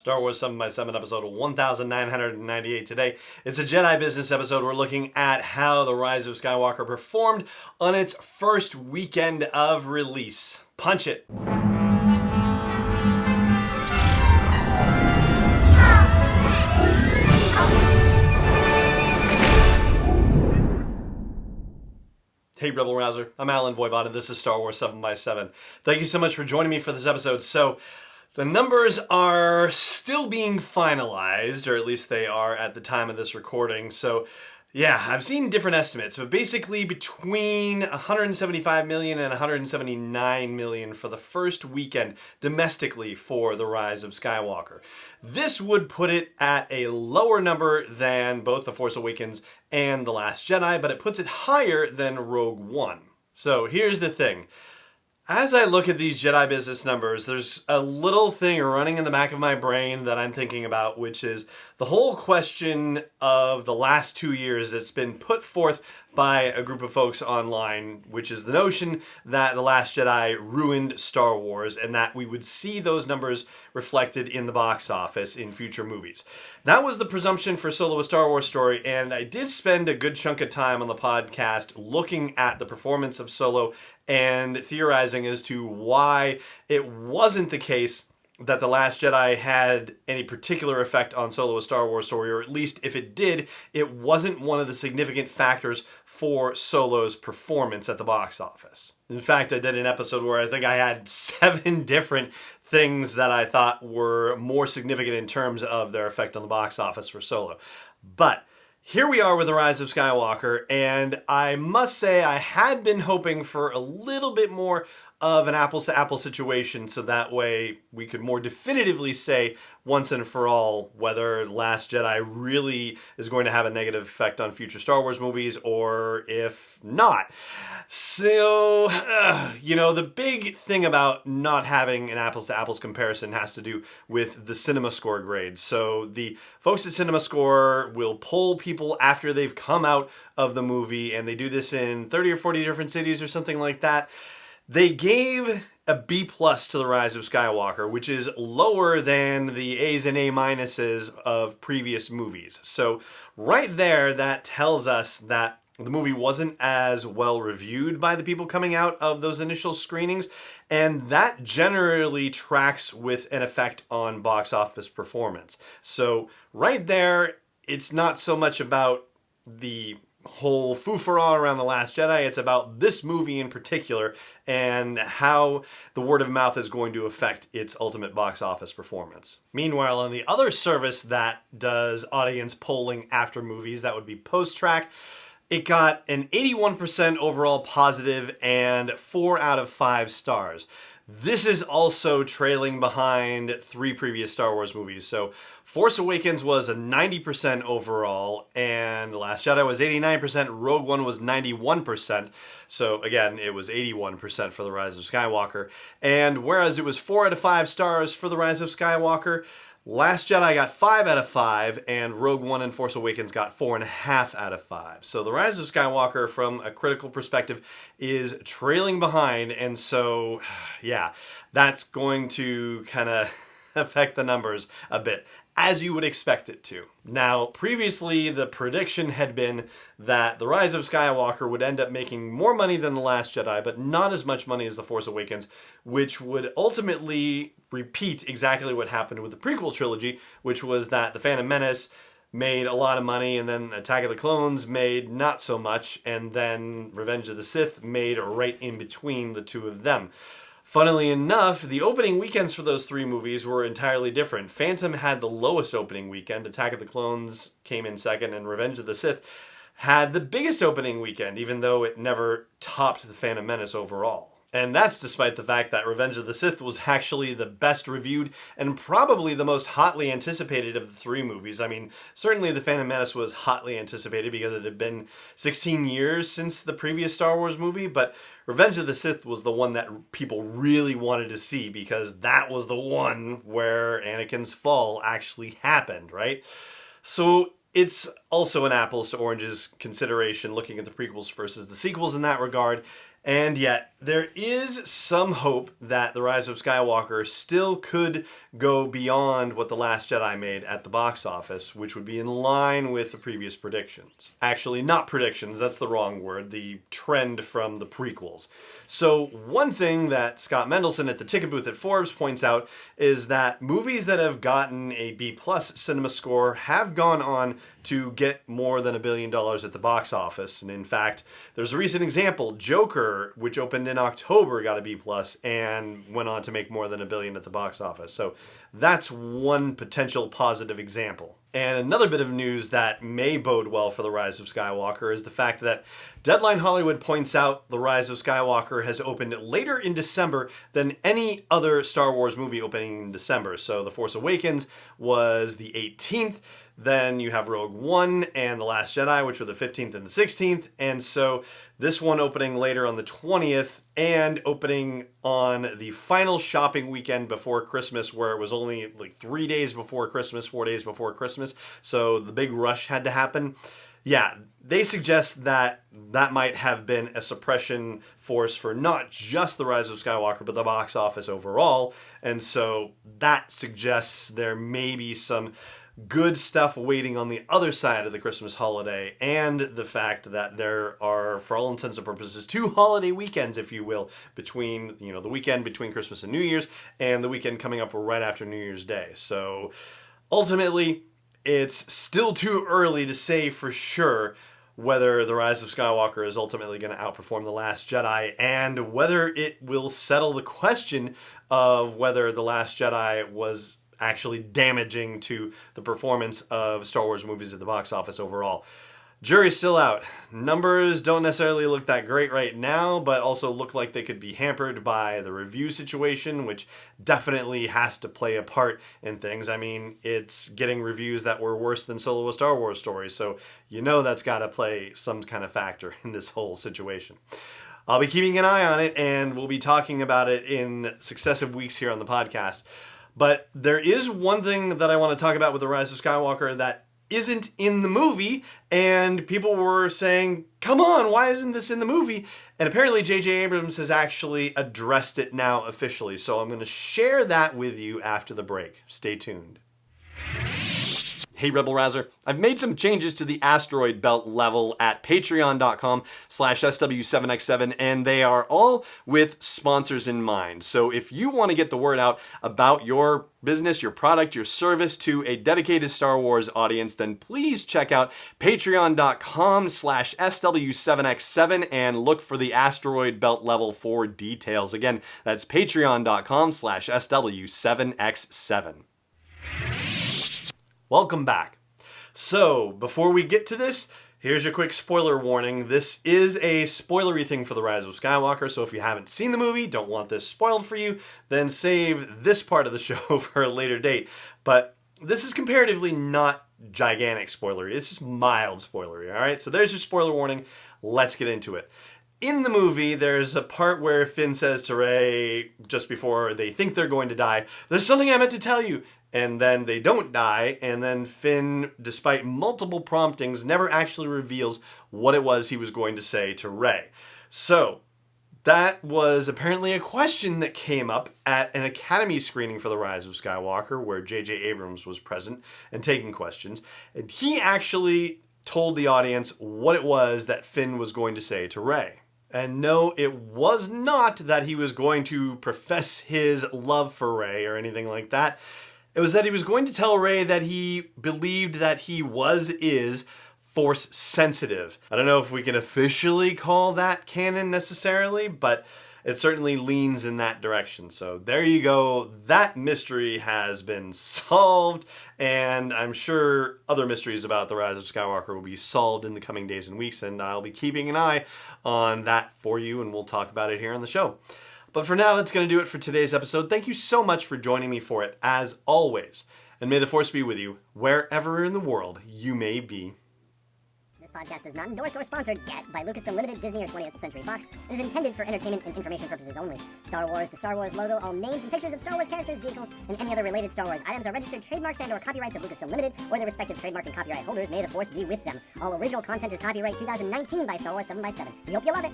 Star Wars 7x7 episode 1998 today. It's a Jedi Business episode. We're looking at how the Rise of Skywalker performed on its first weekend of release. Punch it. Hey Rebel Rouser, I'm Alan Voivod and this is Star Wars 7x7. Thank you so much for joining me for this episode. So, the numbers are still being finalized, or at least they are at the time of this recording. So, yeah, I've seen different estimates, but basically between 175 million and 179 million for the first weekend domestically for The Rise of Skywalker. This would put it at a lower number than both The Force Awakens and The Last Jedi, but it puts it higher than Rogue One. So here's the thing. As I look at these Jedi Business numbers, there's a little thing running in the back of my brain that I'm thinking about, which is the whole question of the last 2 years that's been put forth by a group of folks online, which is the notion that The Last Jedi ruined Star Wars and that we would see those numbers reflected in the box office in future movies. That was the presumption for Solo: A Star Wars Story, and I did spend a good chunk of time on the podcast looking at the performance of Solo and theorizing as to why it wasn't the case that The Last Jedi had any particular effect on Solo: A Star Wars Story, or at least if it did, it wasn't one of the significant factors for Solo's performance at the box office. In fact, I did an episode where I think I had 7 different things that I thought were more significant in terms of their effect on the box office for Solo. But here we are with The Rise of Skywalker, and I must say I had been hoping for a little bit more of an apples-to-apples situation, so that way we could more definitively say once and for all whether Last Jedi really is going to have a negative effect on future Star Wars movies, or if not. So, the big thing about not having an apples-to-apples comparison has to do with the CinemaScore grade. So the folks at CinemaScore will poll people after they've come out of the movie, and they do this in 30 or 40 different cities or something like that. They gave a B+ to The Rise of Skywalker, which is lower than the A's and A- of previous movies. So right there, that tells us that the movie wasn't as well reviewed by the people coming out of those initial screenings, and that generally tracks with an effect on box office performance. So right there, it's not so much about the whole foo-for-all around The Last Jedi. It's about this movie in particular and how the word of mouth is going to affect its ultimate box office performance. Meanwhile, on the other service that does audience polling after movies, that would be PostTrack, it got an 81% overall positive and 4 out of 5 stars. This is also trailing behind 3 previous Star Wars movies. So Force Awakens was a 90% overall, and The Last Jedi was 89%, Rogue One was 91%. So again, it was 81% for The Rise of Skywalker. And whereas it was 4 out of 5 stars for The Rise of Skywalker, Last Jedi got 5 out of 5, and Rogue One and Force Awakens got 4.5 out of 5. So The Rise of Skywalker, from a critical perspective, is trailing behind, and so, yeah, that's going to kind of affect the numbers a bit, as you would expect it to. Now, previously, the prediction had been that The Rise of Skywalker would end up making more money than The Last Jedi, but not as much money as The Force Awakens, which would ultimately repeat exactly what happened with the prequel trilogy, which was that The Phantom Menace made a lot of money, and then Attack of the Clones made not so much, and then Revenge of the Sith made right in between the two of them. Funnily enough, the opening weekends for those 3 movies were entirely different. Phantom had the lowest opening weekend, Attack of the Clones came in second, and Revenge of the Sith had the biggest opening weekend, even though it never topped The Phantom Menace overall. And that's despite the fact that Revenge of the Sith was actually the best reviewed and probably the most hotly anticipated of the 3 movies. I mean, certainly The Phantom Menace was hotly anticipated because it had been 16 years since the previous Star Wars movie, but Revenge of the Sith was the one that people really wanted to see because that was the one where Anakin's fall actually happened, right? So it's also an apples to oranges consideration looking at the prequels versus the sequels in that regard. And yet, there is some hope that The Rise of Skywalker still could go beyond what The Last Jedi made at the box office, which would be in line with the previous predictions. Actually, not predictions, that's the wrong word, the trend from the prequels. So one thing that Scott Mendelson at the ticket booth at Forbes points out is that movies that have gotten a B+ cinema score have gone on to get more than $1 billion at the box office. And in fact, there's a recent example, Joker, which opened in October, got a B+ and went on to make more than $1 billion at the box office. So that's one potential positive example. And another bit of news that may bode well for The Rise of Skywalker is the fact that Deadline Hollywood points out The Rise of Skywalker has opened later in December than any other Star Wars movie opening in December. So The Force Awakens was the 18th. Then you have Rogue One and The Last Jedi, which were the 15th and the 16th. And so this one opening later on the 20th and opening on the final shopping weekend before Christmas, where it was only like 3 days before Christmas, 4 days before Christmas. So the big rush had to happen. Yeah, they suggest that that might have been a suppression force for not just The Rise of Skywalker, but the box office overall. And so that suggests there may be some good stuff waiting on the other side of the Christmas holiday, and the fact that there are, for all intents and purposes, 2 holiday weekends, if you will, between, the weekend between Christmas and New Year's and the weekend coming up right after New Year's Day. So ultimately, it's still too early to say for sure whether The Rise of Skywalker is ultimately going to outperform The Last Jedi, and whether it will settle the question of whether The Last Jedi was actually damaging to the performance of Star Wars movies at the box office overall. Jury's still out. Numbers don't necessarily look that great right now, but also look like they could be hampered by the review situation, which definitely has to play a part in things. I mean, it's getting reviews that were worse than Solo: A Star Wars Story, so that's got to play some kind of factor in this whole situation. I'll be keeping an eye on it, and we'll be talking about it in successive weeks here on the podcast. But there is one thing that I want to talk about with The Rise of Skywalker that isn't in the movie, and people were saying, come on, why isn't this in the movie? And apparently J.J. Abrams has actually addressed it now officially, so I'm going to share that with you after the break. Stay tuned. Hey Rebel Rouser, I've made some changes to the asteroid belt level at patreon.com/SW7X7, and they are all with sponsors in mind. So if you want to get the word out about your business, your product, your service to a dedicated Star Wars audience, then please check out patreon.com/SW7X7 and look for the asteroid belt level for details. Again, that's patreon.com/SW7X7. Welcome back. So, before we get to this, here's your quick spoiler warning. This is a spoilery thing for The Rise of Skywalker, so if you haven't seen the movie, don't want this spoiled for you, then save this part of the show for a later date. But this is comparatively not gigantic spoilery. It's just mild spoilery, all right? So there's your spoiler warning. Let's get into it. In the movie, there's a part where Finn says to Rey, just before they think they're going to die, "There's something I meant to tell you." And then they don't die, and then Finn, despite multiple promptings, never actually reveals what it was he was going to say to Rey. So, that was apparently a question that came up at an Academy screening for The Rise of Skywalker, where J.J. Abrams was present and taking questions. And he actually told the audience what it was that Finn was going to say to Rey. And no, it was not that he was going to profess his love for Rey or anything like that. It was that he was going to tell Rey that he believed that he is Force sensitive. I don't know if we can officially call that canon necessarily, but it certainly leans in that direction. So there you go. That mystery has been solved, and I'm sure other mysteries about The Rise of Skywalker will be solved in the coming days and weeks, and I'll be keeping an eye on that for you, and we'll talk about it here on the show. But for now, that's going to do it for today's episode. Thank you so much for joining me for it, as always. And may the Force be with you, wherever in the world you may be. This podcast is not endorsed or sponsored yet by Lucasfilm Limited, Disney, or 20th Century Fox. It is intended for entertainment and information purposes only. Star Wars, the Star Wars logo, all names and pictures of Star Wars characters, vehicles, and any other related Star Wars items are registered trademarks and/or copyrights of Lucasfilm Limited or their respective trademark and copyright holders. May the Force be with them. All original content is copyright 2019 by Star Wars 7x7. We hope you love it.